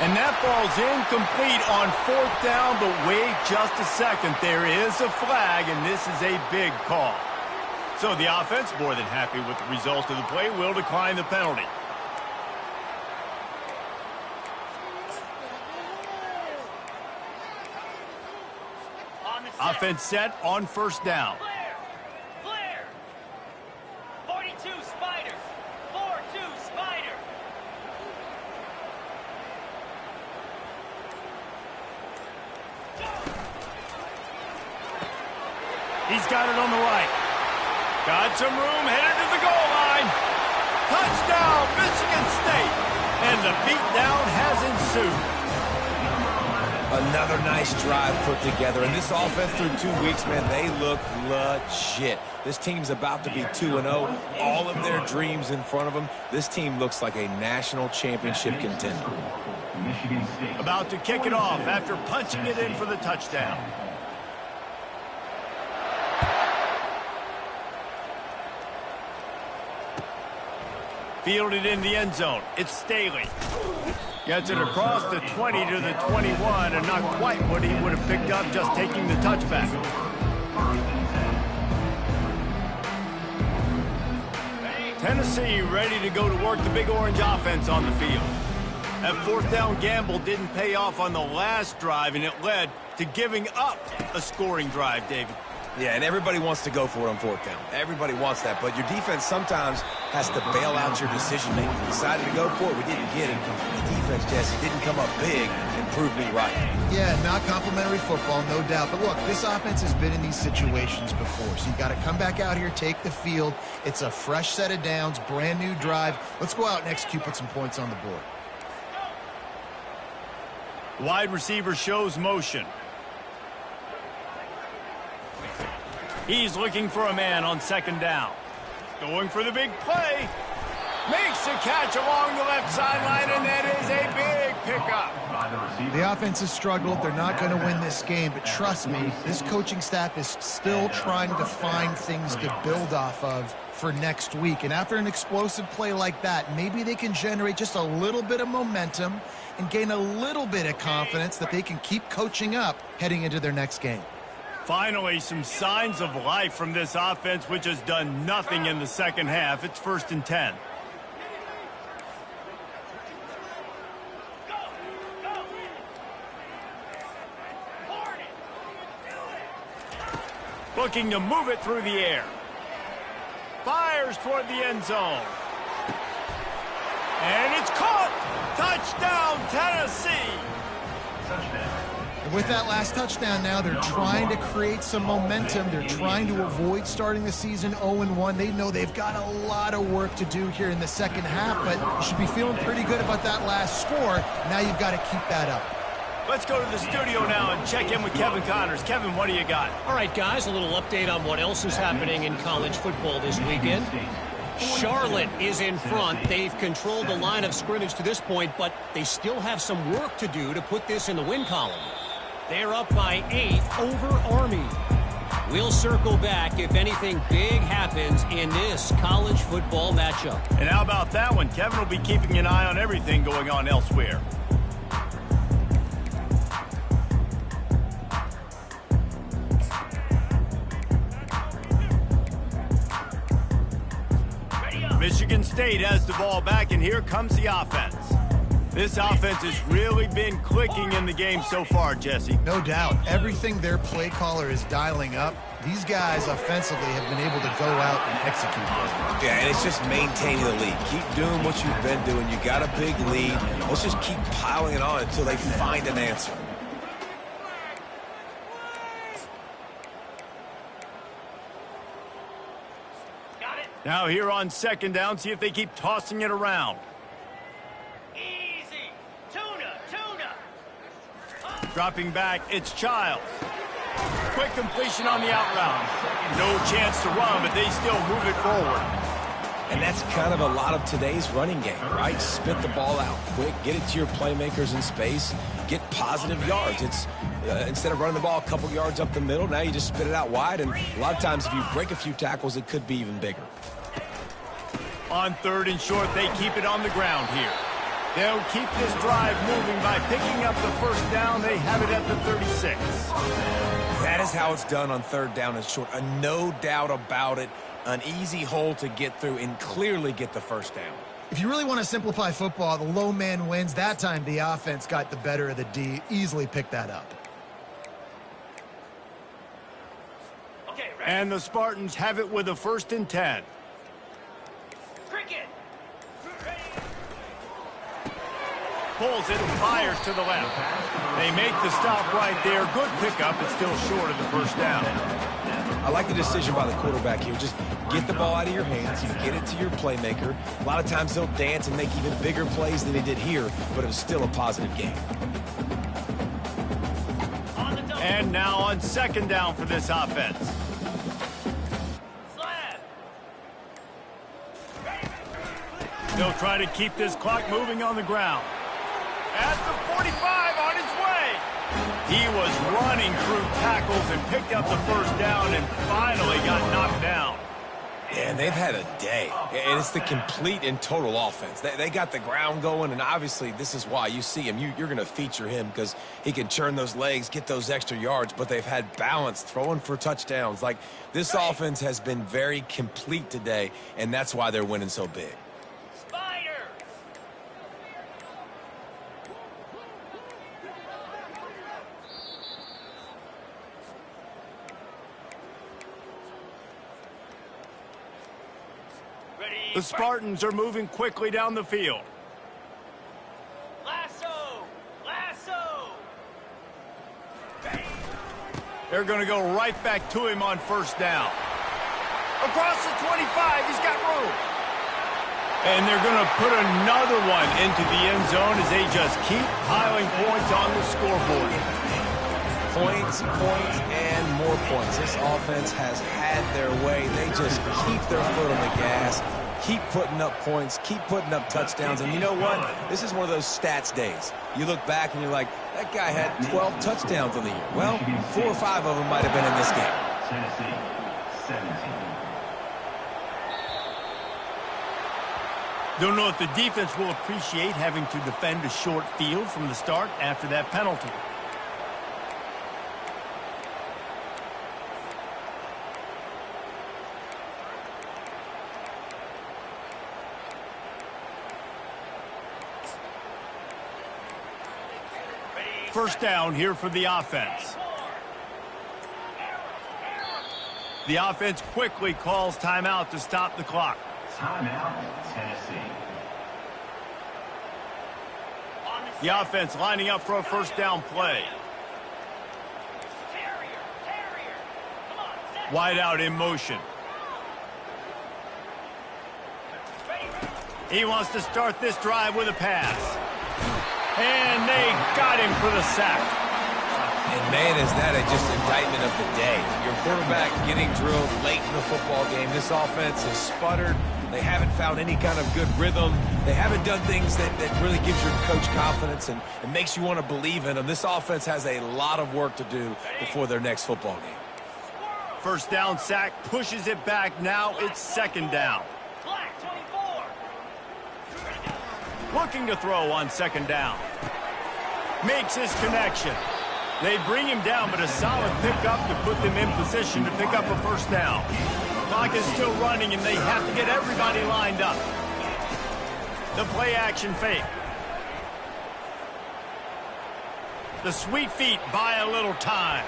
And that ball's incomplete on fourth down, but wait just a second. There is a flag, and this is a big call. So the offense, more than happy with the result of the play, will decline the penalty. Offense set on first down. Clear. 42 Spider. 4-2 Spider. He's got it on the right. Got some room, headed to the goal line. Touchdown, Michigan State. And the beatdown has ensued. Another nice drive put together. And this offense through 2 weeks, man, they look legit. This team's about to be 2-0. All of their dreams in front of them. This team looks like a national championship contender. Michigan State. About to kick it off after punching it in for the touchdown. Fielded in the end zone. It's Staley. Gets it across the 20 to the 21, and not quite what he would have picked up just taking the touchback. Tennessee ready to go to work the Big Orange offense on the field. That fourth down gamble didn't pay off on the last drive, and it led to giving up a scoring drive, David. Yeah, and everybody wants to go for it on fourth down. Everybody wants that, but your defense sometimes has to bail out your decision-making. We decided to go for it. We didn't get it. The defense, Jesse, didn't come up big and prove me right. Yeah, not complimentary football, no doubt. But look, this offense has been in these situations before, so you got to come back out here, take the field. It's a fresh set of downs, brand new drive. Let's go out and execute, put some points on the board. Wide receiver shows motion. He's looking for a man on second down. Going for the big play. Makes a catch along the left sideline, and that is a big pickup. The offense has struggled. They're not going to win this game, but trust me, this coaching staff is still trying to find things to build off of for next week. And after an explosive play like that, maybe they can generate just a little bit of momentum and gain a little bit of confidence that they can keep coaching up heading into their next game. Finally, some signs of life from this offense, which has done nothing in the second half. It's 1st and 10. Looking to move it through the air. Fires toward the end zone. And it's caught! Touchdown, Tennessee! And with that last touchdown now, they're trying to create some momentum. They're trying to avoid starting the season 0-1. They know they've got a lot of work to do here in the second half, but you should be feeling pretty good about that last score. Now you've got to keep that up. Let's go to the studio now and check in with Kevin Connors. Kevin, what do you got? All right, guys, a little update on what else is happening in college football this weekend. Charlotte is in front. They've controlled the line of scrimmage to this point, but they still have some work to do to put this in the win column. They're up by 8 over Army. We'll circle back if anything big happens in this college football matchup. And how about that one? Kevin will be keeping an eye on everything going on elsewhere. Michigan State has the ball back, and here comes the offense. This offense has really been clicking in the game so far, Jesse. No doubt. Everything their play caller is dialing up, these guys offensively have been able to go out and execute. Yeah, and it's just maintaining the lead. Keep doing what you've been doing. You got a big lead. Let's just keep piling it on until they find an answer. Now here on second down, see if they keep tossing it around. Easy. Tuna. Dropping back, it's Childs. Quick completion on the out route. No chance to run, but they still move it forward. And that's kind of a lot of today's running game, right? Spit the ball out quick, get it to your playmakers in space, get positive yards. It's instead of running the ball a couple yards up the middle, now you just spit it out wide, and a lot of times if you break a few tackles, it could be even bigger. On 3rd and short, they keep it on the ground here. They'll keep this drive moving by picking up the first down. They have it at the 36. That is how it's done on 3rd down and short. No doubt about it. An easy hole to get through and clearly get the first down. If you really want to simplify football, the low man wins. That time the offense got the better of the D. Easily picked that up. Okay, ready? And the Spartans have it with a 1st and 10. Cricket. Ready. Pulls it and fires to the left. They make the stop right there. Good pickup. It's still short of the first down. I like the decision by the quarterback here. Just get the ball out of your hands. You get it to your playmaker. A lot of times they'll dance and make even bigger plays than they did here, but it was still a positive game. And now on 2nd down for this offense. Slab. They'll try to keep this clock moving on the ground. At the 45, on his way. He was running through tackles and picked up the first down and finally got knocked down. And they've had a day. And it's the complete and total offense. They got the ground going, and obviously this is why you see him. You're going to feature him because he can churn those legs, get those extra yards, but they've had balance, throwing for touchdowns. Like, this offense has been very complete today, and that's why they're winning so big. The Spartans are moving quickly down the field. Lasso. Lasso. They're going to go right back to him on 1st down. Across the 25, he's got room. And they're going to put another one into the end zone as they just keep piling points on the scoreboard. Points, and more points. This offense has had their way. They just keep their foot on the gas, keep putting up points, keep putting up touchdowns. And you know what? This is one of those stats days. You look back and you're like, that guy had 12 touchdowns on the year. Well, 4 or 5 of them might have been in this game. Tennessee, 17. Don't know if the defense will appreciate having to defend a short field from the start after that penalty. First down here for the offense. The offense quickly calls timeout to stop the clock. Timeout, Tennessee. The offense lining up for a first down play. Wide out in motion. He wants to start this drive with a pass. And they got him for the sack. And man, is that just indictment of the day. Your quarterback getting drilled late in the football game. This offense has sputtered. They haven't found any kind of good rhythm. They haven't done things that really gives your coach confidence and makes you want to believe in them. This offense has a lot of work to do before their next football game. First down sack, pushes it back. Now it's 2nd down. Looking to throw on 2nd down. Makes his connection. They bring him down, but a solid pickup to put them in position to pick up a first down. Clock is still running, and they have to get everybody lined up. The play action fake. The sweet feet buy a little time.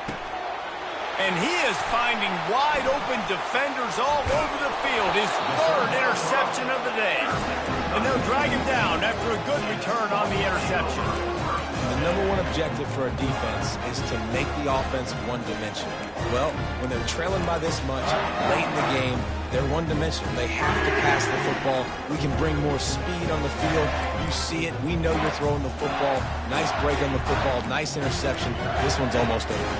And he is finding wide open defenders all over the field. His 3rd interception of the day. And they'll drag him down after a good return on the interception. The number one objective for a defense is to make the offense one-dimensional. Well, when they're trailing by this much late in the game, They're one-dimensional. They have to pass the football. We can bring more speed on the field. You see it. We know you're throwing the football. Nice break on the football. Nice interception. This one's almost over.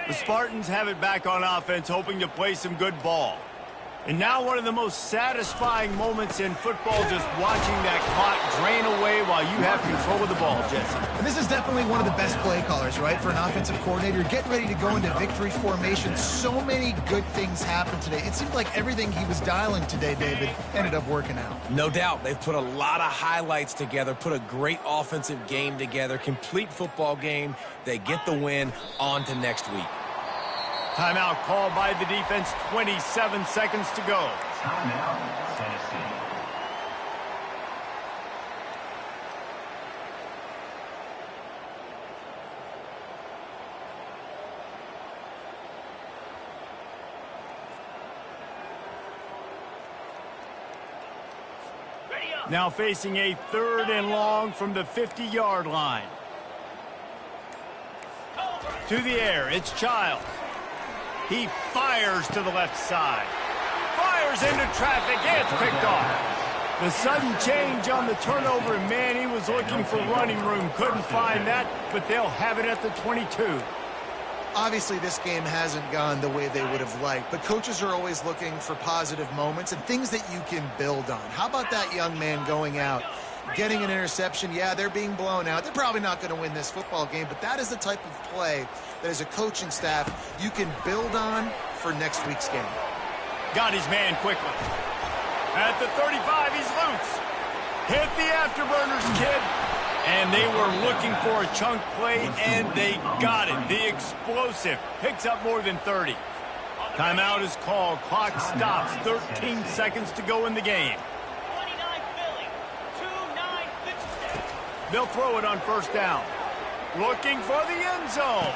The Spartans have it back on offense, hoping to play some good ball. And now one of the most satisfying moments in football, just watching that clock drain away while you have control of the ball, Jesse. And this is definitely one of the best play callers, right, for an offensive coordinator. Getting ready to go into victory formation. So many good things happened today. It seemed like everything he was dialing today, David, ended up working out. No doubt. They've put a lot of highlights together, put a great offensive game together, complete football game. They get the win. On to next week. Timeout called by the defense, 27 seconds to go. Timeout, Tennessee. Ready up. Now facing a 3rd and long from the 50-yard line. To the air, it's Childs. He fires to the left side. Fires into traffic. It's picked off. The sudden change on the turnover, and man, he was looking for running room. Couldn't find that, but they'll have it at the 22. Obviously, this game hasn't gone the way they would have liked, but coaches are always looking for positive moments and things that you can build on. How about that young man going out, getting an interception? Yeah, they're being blown out. They're probably not going to win this football game, but that is the type of play that as a coaching staff you can build on for next week's game. Got his man quickly. At the 35, he's loose. Hit the afterburners, kid. And they were looking for a chunk play, and they got it. The explosive picks up more than 30. Timeout is called. Clock stops. 13 seconds to go in the game. 29 Philly. 2-9 They'll throw it on 1st down. Looking for the end zone.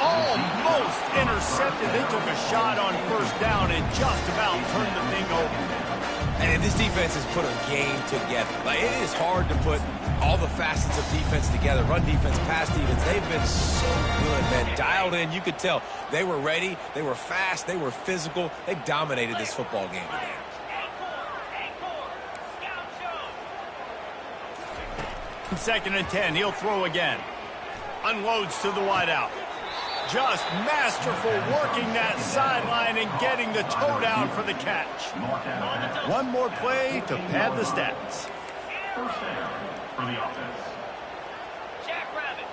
Almost intercepted. They took a shot on 1st down and just about turned the thing over. And this defense has put a game together. Like, it is hard to put all the facets of defense together. Run defense, pass defense. They've been so good, man. Dialed in. You could tell they were ready. They were fast. They were physical. They dominated this football game today. Second and 10. He'll throw again. Unloads to the wideout. Just masterful working that sideline and getting the toe down for the catch. One more play to pad the stats. 1st down for the offense. Jackrabbit.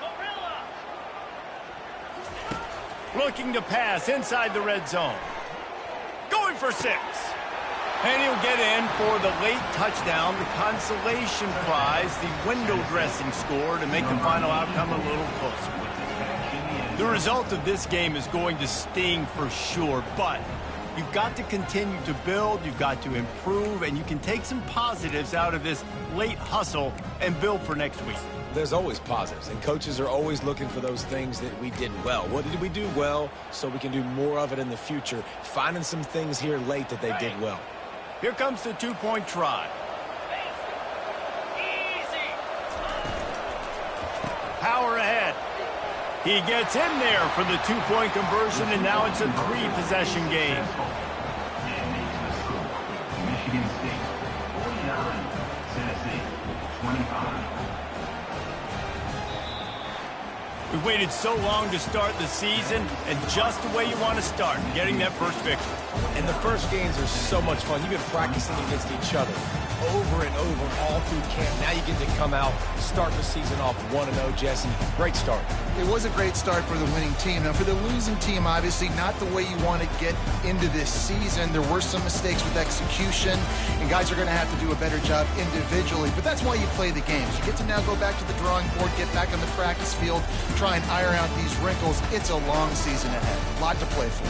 Gorilla. Looking to pass inside the red zone. Going for 6. And he'll get in for the late touchdown, the consolation prize, the window dressing score to make the final outcome a little closer. The result of this game is going to sting for sure, but you've got to continue to build, you've got to improve, and you can take some positives out of this late hustle and build for next week. There's always positives, and coaches are always looking for those things that we did well. What did we do well so we can do more of it in the future? Finding some things here late that they did well. Here comes the 2-point try. Easy. Power ahead. He gets in there for the 2-point conversion, and now it's a 3-possession game. And makes the score. Michigan State 49, Tennessee 25. We waited so long to start the season, and just the way you want to start, getting that first victory. And the first games are so much fun. You've been practicing against each other over and over all through camp. Now you get to come out, start the season off 1-0, Jesse. Great start. It was a great start for the winning team. Now, for the losing team, obviously not the way you want to get into this season. There were some mistakes with execution, and guys are going to have to do a better job individually. But that's why you play the games. You get to now go back to the drawing board, get back on the practice field, try and iron out these wrinkles. It's a long season ahead. A lot to play for.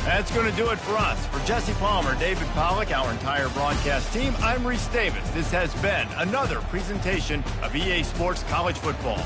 That's going to do it for us. For Jesse Palmer, David Pollack, our entire broadcast team, I'm Reese Davis. This has been another presentation of EA Sports College Football.